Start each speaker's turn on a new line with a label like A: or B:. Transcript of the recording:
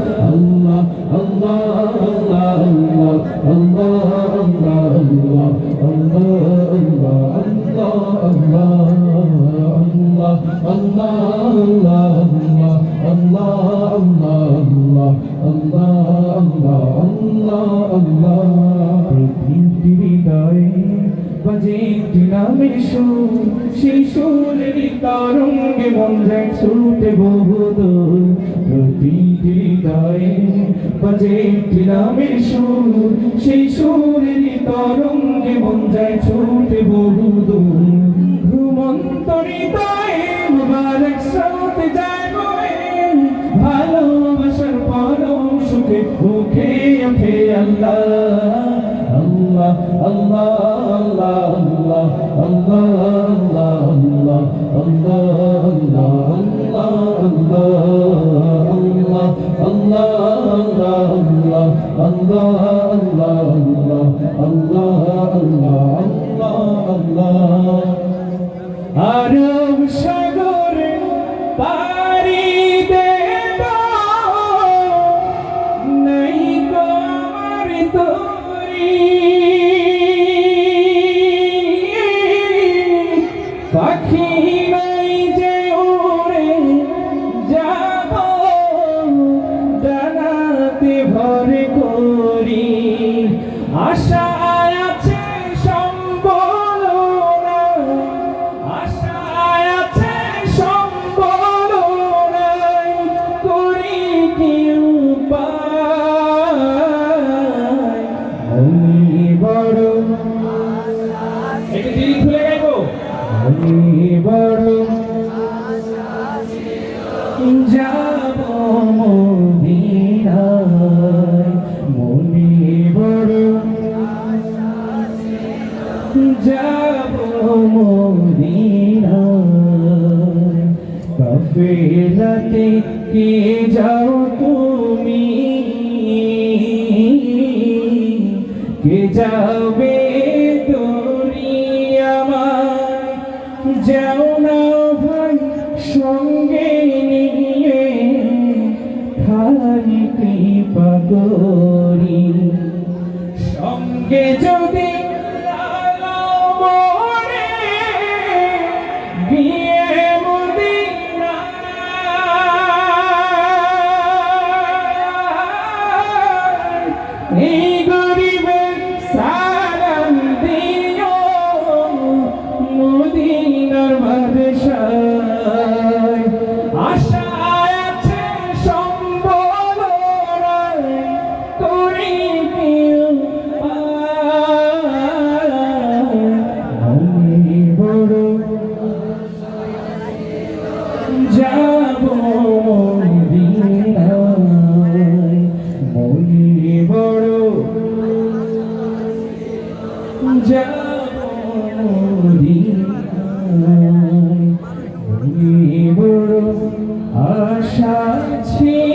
A: Allah Allah Allah Allah Allah সেই সুরের তরঙ্গে মন যায় ছুটে বহুদূর প্রতিটি হৃদয়ে বাজে একটি নামের সুর সেই সুরের তরঙ্গে মন যায় ছুটে বহুদূর ঘুমন্ত হৃদয়ে মুবারক স্রোত যায় বয়ে ভালোবাসার পরম সুখে মুখে ওঠে আল্লাহ Allah Allah Allah Allah Allah আরব সাগরে পাড়ি দেব নাই গো আমার তরি পাখি নাই যে উড়ে যাব ডানাতে ভরে করি আশা আছে সম্বল নাই আশা আছে সম্বল নাই করি কি উপায় আমি বড় একটু দিল খুলে গাইবো আমি বড় যাব মদিনায় মনে বড় যাব মদিনায় কাফেলাতে কে যাও তুমি কে যাবে যাও না ভাই সঙ্গে নিয়ে খালি কৃপা করি সঙ্গে যদি গিয়ে মদিনায় এই গরিবের সালাম দিও মদিনার বাদশায় আশা আছে সম্বল নাই করি কি আমি বড় যাব মদিনায় মনে বড় যাব মদিনায় বড় আশা ছিল।